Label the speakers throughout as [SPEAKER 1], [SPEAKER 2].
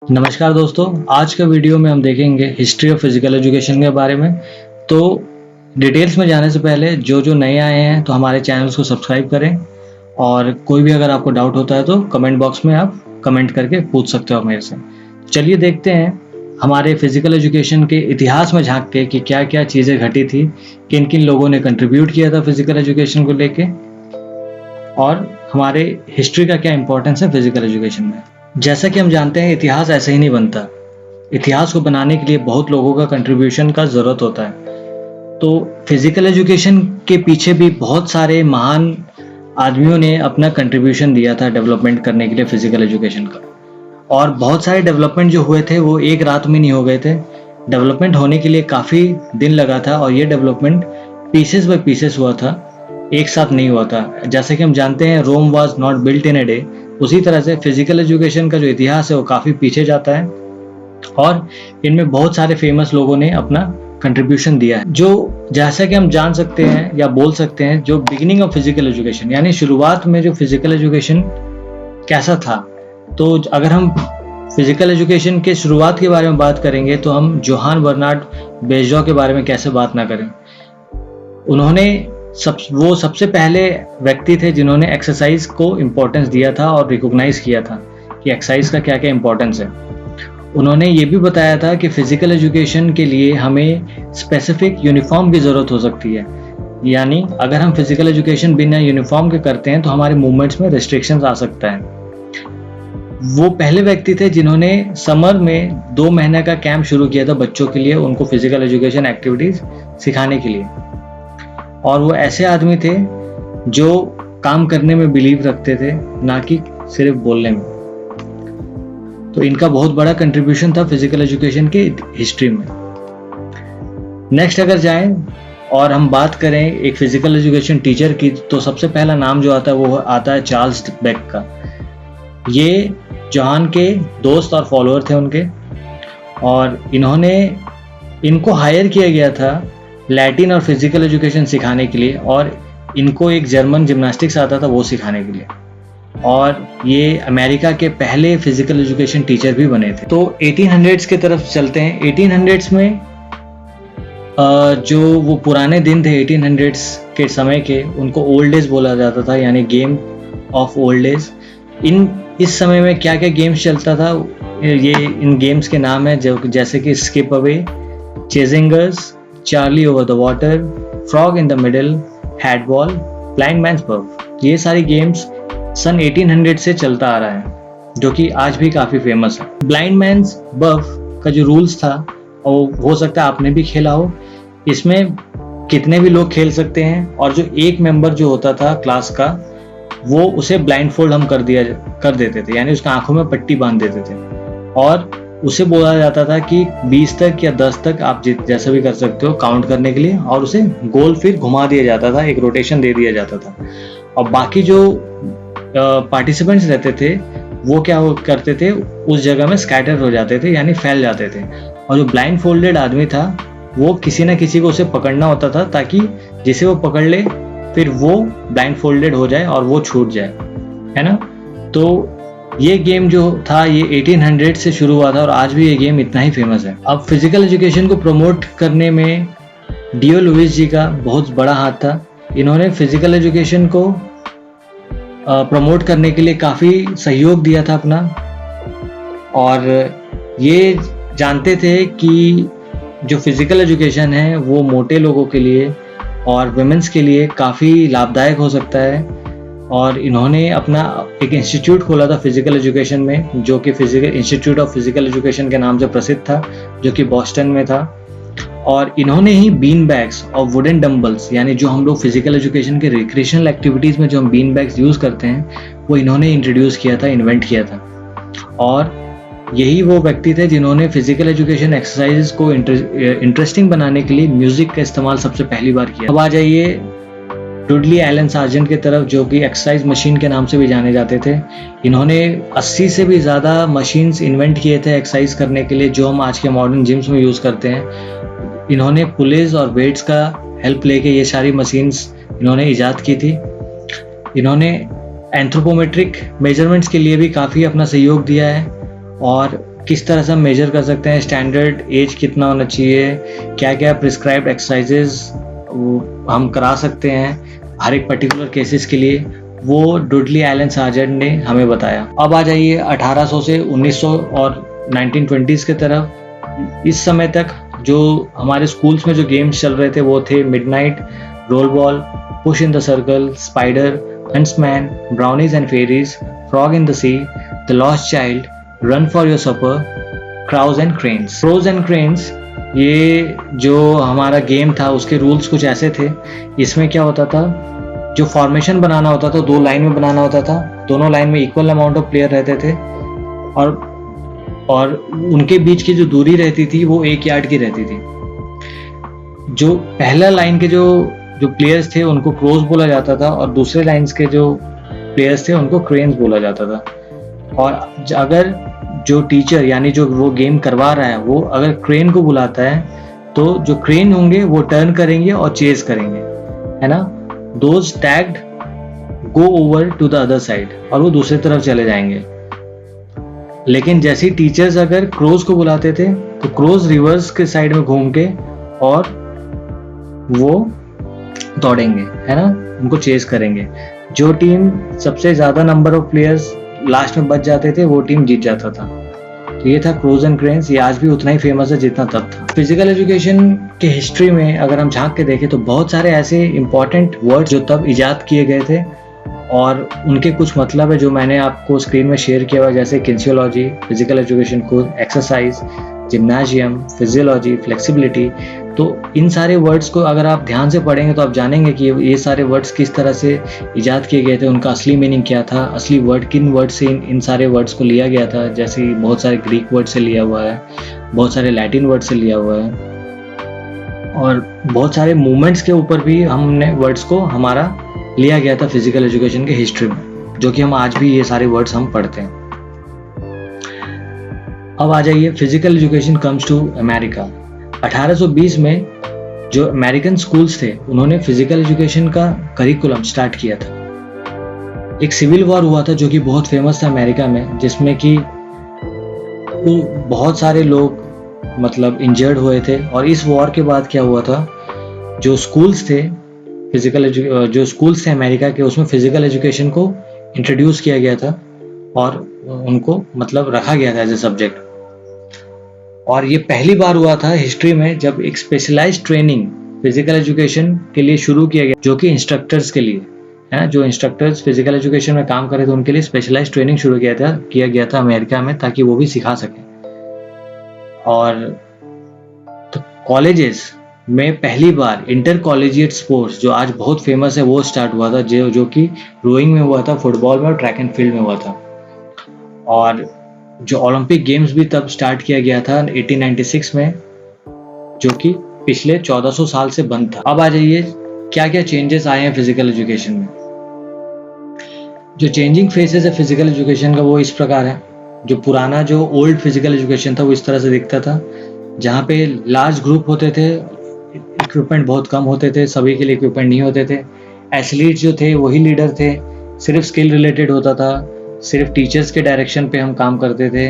[SPEAKER 1] नमस्कार दोस्तों, आज का वीडियो में हम देखेंगे हिस्ट्री ऑफ फिजिकल एजुकेशन के बारे में। तो डिटेल्स में जाने से पहले जो नए आए हैं तो हमारे चैनल्स को सब्सक्राइब करें और कोई भी अगर आपको डाउट होता है तो कमेंट बॉक्स में आप कमेंट करके पूछ सकते हो मेरे से। चलिए देखते हैं हमारे फिजिकल एजुकेशन के इतिहास में झांक के कि क्या क्या चीज़ें घटी थी, किन किन लोगों ने कंट्रीब्यूट किया था फिजिकल एजुकेशन को लेके और हमारे हिस्ट्री का क्या इंपॉर्टेंस है फिजिकल एजुकेशन में। जैसा कि हम जानते हैं इतिहास ऐसे ही नहीं बनता। इतिहास को बनाने के लिए बहुत लोगों का कंट्रीब्यूशन का ज़रूरत होता है। तो फिजिकल एजुकेशन के पीछे भी बहुत सारे महान आदमियों ने अपना कंट्रीब्यूशन दिया था डेवलपमेंट करने के लिए फिजिकल एजुकेशन का। और बहुत सारे डेवलपमेंट जो हुए थे वो एक रात में नहीं हो गए थे। डेवलपमेंट होने के लिए काफ़ी दिन लगा था और ये डेवलपमेंट पीसेस बाय पीसेस हुआ था, एक साथ नहीं हुआ था। जैसे कि हम जानते हैं Rome was not built in a day, उसी तरह से फिजिकल एजुकेशन का जो इतिहास है वो काफ़ी पीछे जाता है और इनमें बहुत सारे फेमस लोगों ने अपना कंट्रीब्यूशन दिया है। जो जैसा कि हम जान सकते हैं या बोल सकते हैं, जो बिगिनिंग ऑफ फिजिकल एजुकेशन यानी शुरुआत में जो फिजिकल एजुकेशन कैसा था, तो अगर हम फिजिकल एजुकेशन के शुरुआत के बारे में बात करेंगे तो हम जोहान बर्नार्ड बेजॉ के बारे में कैसे बात ना करें। उन्होंने वो सबसे पहले व्यक्ति थे जिन्होंने एक्सरसाइज को इम्पोर्टेंस दिया था और रिकॉग्नाइज किया था कि एक्सरसाइज का क्या क्या इम्पोर्टेंस है। उन्होंने ये भी बताया था कि फिजिकल एजुकेशन के लिए हमें स्पेसिफिक यूनिफॉर्म की ज़रूरत हो सकती है, यानी अगर हम फिजिकल एजुकेशन बिना यूनिफॉर्म के करते हैं तो हमारे मूवमेंट्स में रिस्ट्रिक्शंस आ सकता है। वो पहले व्यक्ति थे जिन्होंने समर में 2 महीने का कैंप शुरू किया था बच्चों के लिए, उनको फिजिकल एजुकेशन एक्टिविटीज़ सिखाने के लिए। और वो ऐसे आदमी थे जो काम करने में बिलीव रखते थे, ना कि सिर्फ बोलने में। तो इनका बहुत बड़ा कंट्रीब्यूशन था फिजिकल एजुकेशन के हिस्ट्री में। नेक्स्ट अगर जाएं और हम बात करें एक फिजिकल एजुकेशन टीचर की, तो सबसे पहला नाम जो आता है वो आता है चार्ल्स बेक का। ये जोहान के दोस्त और फॉलोअर थे उनके, और इनको हायर किया गया था लैटिन और फिजिकल एजुकेशन सिखाने के लिए, और इनको एक जर्मन जिम्नास्टिक्स आता था वो सिखाने के लिए। और ये अमेरिका के पहले फिजिकल एजुकेशन टीचर भी बने थे। तो 1800s की तरफ चलते हैं। 1800s में जो वो पुराने दिन थे 1800s के समय के, उनको ओल्ड डेज बोला जाता था, यानी गेम ऑफ ओल्ड डेज। इस समय में क्या क्या गेम्स चलता था, ये इन गेम्स के नाम है जैसे कि स्किप अवे, चेजिंगर्स, Charlie over the water, frog in the middle, head ball, blind man's buff. ये सारी गेम्स सन 1800 से चलता आ रहा है, जो कि आज भी काफ़ी फेमस है। ब्लाइंड मैन्स बफ का जो रूल्स था, और हो सकता है आपने भी खेला हो, इसमें कितने भी लोग खेल सकते हैं, और जो एक मेंबर जो होता था क्लास का, वो उसे ब्लाइंड फोल्ड हम कर देते थे, यानी उसका आंखों में पट्टी बांध देते थे, और उसे बोला जाता था कि 20 तक या 10 तक आप जैसा भी कर सकते हो काउंट करने के लिए, और उसे गोल फिर घुमा दिया जाता था, एक रोटेशन दे दिया जाता था। और बाकी जो पार्टिसिपेंट्स रहते थे वो क्या करते थे, उस जगह में स्कैटर हो जाते थे, यानी फैल जाते थे। और जो ब्लाइंड फोल्डेड आदमी था वो किसी ना किसी को उसे पकड़ना होता था, ताकि जिसे वो पकड़ ले फिर वो ब्लाइंड फोल्डेड हो जाए और वो छूट जाए, है ना। तो ये गेम जो था ये 1800 से शुरू हुआ था और आज भी ये गेम इतना ही फेमस है। अब फिजिकल एजुकेशन को प्रमोट करने में डियो लुइस जी का बहुत बड़ा हाथ था। इन्होंने फिजिकल एजुकेशन को प्रमोट करने के लिए काफ़ी सहयोग दिया था अपना, और ये जानते थे कि जो फिजिकल एजुकेशन है वो मोटे लोगों के लिए और वुमेन्स के लिए काफ़ी लाभदायक हो सकता है। और इन्होंने अपना एक इंस्टीट्यूट खोला था फिजिकल एजुकेशन में, जो कि इंस्टीट्यूट ऑफ फिजिकल एजुकेशन के नाम से प्रसिद्ध था, जो कि बॉस्टन में था। और इन्होंने ही बीन बैग्स और वुडन डम्बल्स, यानी जो हम लोग फिजिकल एजुकेशन के रिक्रिएशनल एक्टिविटीज़ में जो हम बीन बैग्स यूज़ करते हैं, वो इन्होंने इंट्रोड्यूस किया था, इन्वेंट किया था। और यही वो व्यक्ति थे जिन्होंने फिजिकल एजुकेशन एक्सरसाइजेस को इंटरेस्टिंग बनाने के लिए म्यूज़िक का इस्तेमाल सबसे पहली बार किया। अब आ जाइए डुडली एलन सार्जेंट की तरफ, जो कि एक्सरसाइज मशीन के नाम से भी जाने जाते थे। इन्होंने 80 से भी ज़्यादा मशीन्स इन्वेंट किए थे एक्सरसाइज करने के लिए, जो हम आज के मॉडर्न जिम्स में यूज़ करते हैं। इन्होंने पुलिस और वेट्स का हेल्प लेके ये सारी मशीन्स इन्होंने ईजाद की थी। इन्होंने एंथ्रोपोमेट्रिक मेजरमेंट्स के लिए भी काफ़ी अपना सहयोग दिया है, और किस तरह से हम मेजर कर सकते हैं, स्टैंडर्ड एज कितना होना चाहिए, क्या क्या प्रिस्क्राइब्ड एक्सरसाइजेज हम करा सकते हैं हर एक पर्टिकुलर केसेस के लिए, वो डुडली एलन सार्जेंट ने हमें बताया। अब आ जाइए 1800 से 1900 और 1920s के तरफ। इस समय तक जो हमारे स्कूल्स में जो गेम्स चल रहे थे वो थे midnight, roll ball, push in the circle, spider, huntsman, brownies and fairies, frog in the sea, the lost child, run for your supper, crows and cranes. Crows and cranes ये जो हमारा गेम था उसके रूल्स कुछ ऐसे थे। इसमें क्या होता था, जो फॉर्मेशन बनाना होता था 2 लाइन में बनाना होता था, दोनों लाइन में इक्वल अमाउंट ऑफ प्लेयर रहते थे और उनके बीच की जो दूरी रहती थी वो 1 यार्ड की रहती थी। जो पहला लाइन के जो प्लेयर्स थे उनको क्रोज बोला जाता था और दूसरे लाइन्स के जो प्लेयर्स थे उनको क्रेन्स बोला जाता था। और अगर जो टीचर यानी जो वो गेम करवा रहा है वो अगर क्रेन को बुलाता है तो जो क्रेन होंगे वो टर्न करेंगे और चेज करेंगे, है ना। Those tagged go over to the other side, और वो दूसरी तरफ चले जाएंगे। लेकिन जैसे ही टीचर्स अगर क्रोज को बुलाते थे तो क्रोज रिवर्स के साइड में घूम के और वो दौड़ेंगे, है ना, उनको चेज करेंगे। जो टीम सबसे ज्यादा नंबर ऑफ प्लेयर्स लास्ट में बच जाते थे वो टीम जीत जाता था। तो ये था क्रोज एंड क्रेन्स। ये आज भी उतना ही फेमस है जितना तब था। फिजिकल एजुकेशन के हिस्ट्री में अगर हम झांक के देखें तो बहुत सारे ऐसे इंपॉर्टेंट वर्ड जो तब इजाद किए गए थे और उनके कुछ मतलब है जो मैंने आपको स्क्रीन में शेयर किया हुआ, जैसे kinesiology, physical education course, exercise, gymnasium, physiology, flexibility. तो इन सारे वर्ड्स को अगर आप ध्यान से पढ़ेंगे तो आप जानेंगे कि ये सारे वर्ड्स किस तरह से इजाद किए गए थे, उनका असली मीनिंग क्या था, असली वर्ड किन वर्ड से इन सारे वर्ड्स को लिया गया था। जैसे बहुत सारे ग्रीक वर्ड से लिया हुआ है, बहुत सारे लैटिन वर्ड से लिया हुआ है, और बहुत सारे मूवमेंट्स के ऊपर भी हमने वर्ड्स को हमारा लिया गया था फिजिकल एजुकेशन के हिस्ट्री में, जो कि हम आज भी ये सारे वर्ड्स हम पढ़ते हैं। अब आ जाइए physical education comes to America. 1820 में जो अमेरिकन स्कूल्स थे उन्होंने फिजिकल एजुकेशन का करिकुलम स्टार्ट किया था। एक सिविल वॉर हुआ था जो कि बहुत फेमस था अमेरिका में, जिसमें कि बहुत सारे लोग मतलब इंजर्ड हुए थे। और इस वॉर के बाद क्या हुआ था, जो स्कूल्स थे जो स्कूल्स थे अमेरिका के, उसमें फिजिकल एजुकेशन को इंट्रोड्यूस किया गया था और उनको मतलब रखा गया था एज ए सब्जेक्ट। और ये पहली बार हुआ था हिस्ट्री में जब एक स्पेशलाइज्ड ट्रेनिंग फिजिकल एजुकेशन के लिए शुरू किया गया, जो कि इंस्ट्रक्टर्स के लिए है ना, जो इंस्ट्रक्टर्स फिजिकल एजुकेशन में काम कर रहे थे उनके लिए स्पेशलाइज्ड ट्रेनिंग शुरू किया गया था अमेरिका में, ताकि वो भी सिखा सकें। और तो कॉलेजेस में पहली बार इंटर कॉलेजिएट स्पोर्ट्स जो आज बहुत फेमस है वो स्टार्ट हुआ था, जो कि रोइंग में हुआ था, फुटबॉल में और ट्रैक एंड फील्ड में हुआ था। और जो ओलंपिक गेम्स भी तब स्टार्ट किया गया था 1896 में, जो कि पिछले 1400 साल से बंद था। अब आ जाइए क्या क्या चेंजेस आए हैं फिजिकल एजुकेशन में। जो चेंजिंग फेसेस है फिजिकल एजुकेशन का वो इस प्रकार है। जो पुराना जो ओल्ड फिजिकल एजुकेशन था वो इस तरह से दिखता था, जहाँ पे लार्ज ग्रुप होते थे, इक्विपमेंट बहुत कम होते थे, सभी के लिए इक्विपमेंट नहीं होते थे, एथलीट्स जो थे वही लीडर थे, सिर्फ स्किल रिलेटेड होता था, सिर्फ टीचर्स के डायरेक्शन पे हम काम करते थे।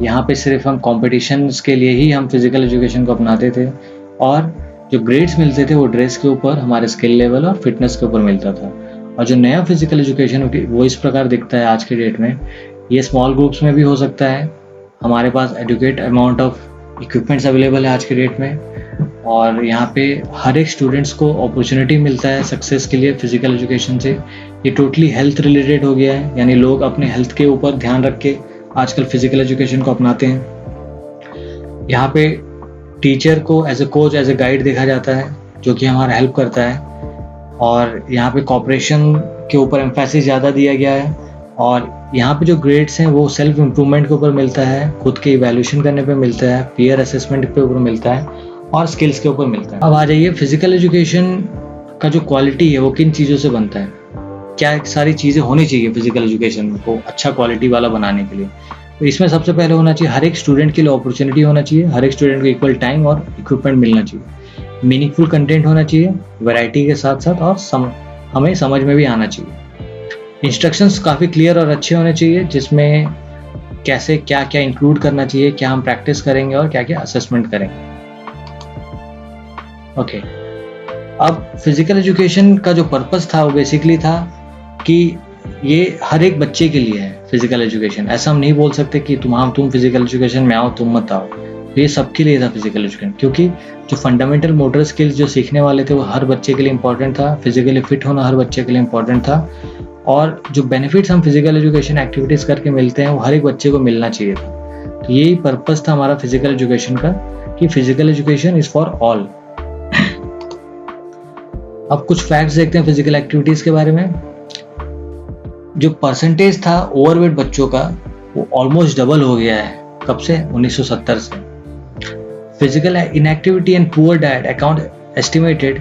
[SPEAKER 1] यहाँ पे सिर्फ हम कॉम्पिटिशन्स के लिए ही हम फिजिकल एजुकेशन को अपनाते थे, और जो ग्रेड्स मिलते थे वो ड्रेस के ऊपर, हमारे स्किल लेवल और फिटनेस के ऊपर मिलता था। और जो नया फिजिकल एजुकेशन वो इस प्रकार दिखता है आज के डेट में। ये स्मॉल ग्रुप्स में भी हो सकता है, हमारे पास adequate amount of equipments available है आज के डेट में, और यहाँ पे हर एक स्टूडेंट्स को अपॉर्चुनिटी मिलता है सक्सेस के लिए फिजिकल एजुकेशन से। ये टोटली हेल्थ रिलेटेड हो गया है, यानी लोग अपने हेल्थ के ऊपर ध्यान रख के आजकल फिजिकल एजुकेशन को अपनाते हैं। यहाँ पे टीचर को as a coach, as a guide देखा जाता है, जो कि हमारा हेल्प करता है। और यहाँ पे कॉपरेशन के ऊपर एम्फेसिस ज़्यादा दिया गया है, और यहाँ पे जो ग्रेड्स हैं वो सेल्फ इम्प्रूवमेंट के ऊपर मिलता है, खुद के इवैल्यूएशन करने पे मिलता है, पीयर असेसमेंट पे ऊपर मिलता है, और स्किल्स के ऊपर मिलता है। अब आ जाइए फिजिकल एजुकेशन का जो क्वालिटी है वो किन चीज़ों से बनता है, क्या सारी चीज़ें होनी चाहिए फिजिकल एजुकेशन को अच्छा क्वालिटी वाला बनाने के लिए। तो इसमें सबसे पहले होना चाहिए हर एक स्टूडेंट के लिए अपॉर्चुनिटी होना चाहिए, हर एक स्टूडेंट को इक्वल टाइम और इक्विपमेंट मिलना चाहिए, मीनिंगफुल कंटेंट होना चाहिए वैरायटी के साथ साथ, और हमें समझ में भी आना चाहिए। इंस्ट्रक्शंस काफ़ी क्लियर और अच्छे होने चाहिए, जिसमें कैसे क्या क्या इंक्लूड करना चाहिए, क्या हम प्रैक्टिस करेंगे और क्या क्या असेसमेंट करेंगे। ओके, अब फिजिकल एजुकेशन का जो पर्पस था वो बेसिकली था कि ये हर एक बच्चे के लिए है फिजिकल एजुकेशन। ऐसा हम नहीं बोल सकते कि तुम फिजिकल एजुकेशन में आओ, तुम मत आओ। तो ये सबके लिए था फिजिकल एजुकेशन, क्योंकि जो फंडामेंटल मोटर स्किल्स जो सीखने वाले थे वो हर बच्चे के लिए इंपॉर्टेंट था। फिजिकली फिट होना हर बच्चे के लिए इंपॉर्टेंट था, और जो बेनिफिट्स हम फिजिकल एजुकेशन एक्टिविटीज़ करके मिलते हैं वो हर एक बच्चे को मिलना चाहिए था। तो यही पर्पस था हमारा फिजिकल एजुकेशन का, कि physical education is for all. अब कुछ फैक्ट्स देखते हैं फिजिकल एक्टिविटीज़ के बारे में। जो परसेंटेज था ओवरवेट बच्चों का वो ऑलमोस्ट डबल हो गया है। कब से? 1970 से। Physical inactivity and poor diet account estimated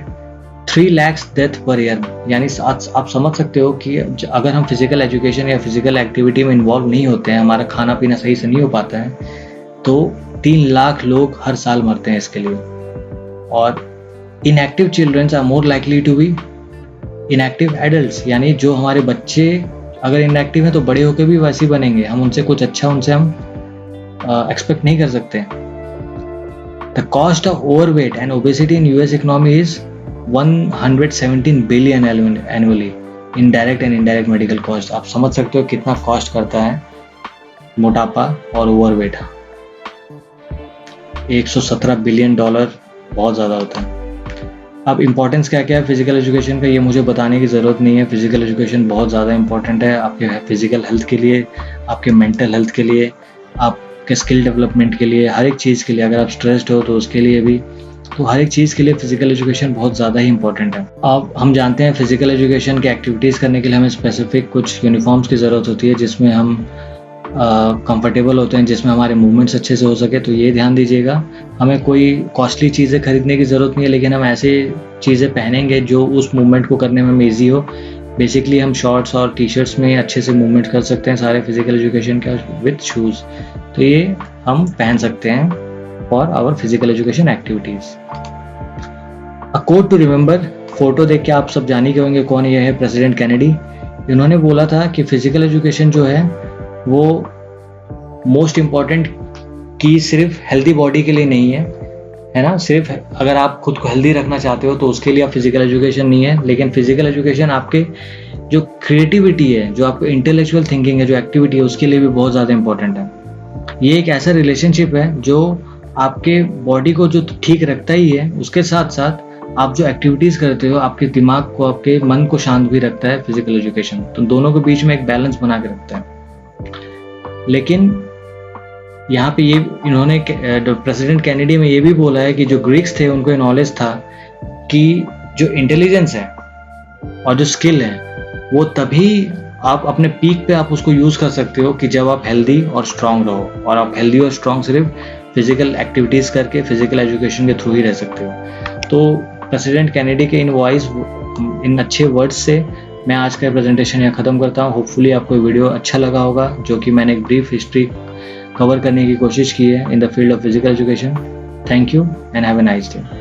[SPEAKER 1] 3 lakh death per year. यानी आप समझ सकते हो कि अगर हम फिजिकल एजुकेशन या फिजिकल एक्टिविटी में इन्वॉल्व नहीं होते हैं, हमारा खाना पीना सही से नहीं हो पाता है, तो 3 लाख लोग हर साल मरते हैं इसके लिए। और inactive childrens are more likely to be inactive adults. यानी जो हमारे बच्चे अगर इनएक्टिव हैं तो बड़े होकर भी वैसे ही बनेंगे। हम उनसे कुछ अच्छा हम एक्सपेक्ट नहीं कर सकते। The cost of overweight and obesity in US economy is 117 billion annually in direct and indirect medical cost. आप समझ सकते हो कितना कॉस्ट करता है मोटापा और ओवरवेट। 117 बिलियन डॉलर बहुत ज़्यादा होता है। अब इम्पोर्टेंस क्या क्या है फिजिकल एजुकेशन का, ये मुझे बताने की ज़रूरत नहीं है। फिजिकल एजुकेशन बहुत ज़्यादा इंपॉर्टेंट है आपके फिजिकल हेल्थ के लिए, आपके मेंटल हेल्थ के लिए, आपके स्किल डेवलपमेंट के लिए, हर एक चीज़ के लिए। अगर आप स्ट्रेस्ड हो तो उसके लिए भी, तो हर एक चीज़ के लिए फिजिकल एजुकेशन बहुत ज़्यादा ही इंपॉर्टेंट है। अब हम जानते हैं फिजिकल एजुकेशन के एक्टिविटीज़ करने के लिए हमें स्पेसिफिक कुछ यूनिफॉर्म्स की ज़रूरत होती है, जिसमें हम कंफर्टेबल होते हैं, जिसमें हमारे मूवमेंट्स अच्छे से हो सके। तो ये ध्यान दीजिएगा, हमें कोई कॉस्टली चीज़ें खरीदने की ज़रूरत नहीं है, लेकिन हम ऐसे चीज़ें पहनेंगे जो उस मूवमेंट को करने में हमें ईजी हो। बेसिकली हम शॉर्ट्स और टी शर्ट्स में अच्छे से मूवमेंट कर सकते हैं सारे फिजिकल एजुकेशन के विथ शूज़। तो ये हम पहन सकते हैं for our physical education activities. A quote to remember, photo देख के आप सब जानी के होंगे कौन ये है, प्रेसिडेंट कैनेडी। इन्होंने बोला था कि फिजिकल एजुकेशन जो है वो मोस्ट इम्पॉर्टेंट की सिर्फ हेल्दी बॉडी के लिए नहीं है ना। सिर्फ अगर आप खुद को हेल्दी रखना चाहते हो तो उसके लिए आप फिजिकल एजुकेशन नहीं है, लेकिन फिजिकल एजुकेशन आपके जो क्रिएटिविटी है, जो आपको इंटेलेक्चुअल थिंकिंग है, जो एक्टिविटी है, उसके लिए भी बहुत ज़्यादा इंपॉर्टेंट है। ये एक ऐसा रिलेशनशिप है जो आपके बॉडी को जो ठीक रखता ही है, उसके साथ साथ आप जो एक्टिविटीज़ करते हो आपके दिमाग को, आपके मन को शांत भी रखता है फिजिकल एजुकेशन। तो दोनों के बीच में एक बैलेंस बना के रखता है। लेकिन यहाँ पे ये इन्होंने प्रेसिडेंट कैनेडी में ये भी बोला है कि जो ग्रीक्स थे उनको नॉलेज था कि जो इंटेलिजेंस है और जो स्किल है वो तभी आप अपने पीक पे आप उसको यूज़ कर सकते हो कि जब आप हेल्दी और स्ट्रांग रहो। और आप हेल्दी और स्ट्रांग सिर्फ फिजिकल एक्टिविटीज़ करके, फिजिकल एजुकेशन के थ्रू ही रह सकते हो। तो प्रेसिडेंट कैनेडी के इन अच्छे वर्ड्स से मैं आज का प्रेजेंटेशन यहाँ ख़त्म करता हूँ। होपफुली आपको वीडियो अच्छा लगा होगा, जो कि मैंने एक ब्रीफ हिस्ट्री कवर करने की कोशिश की है in the field of physical education. Thank you and have a nice day.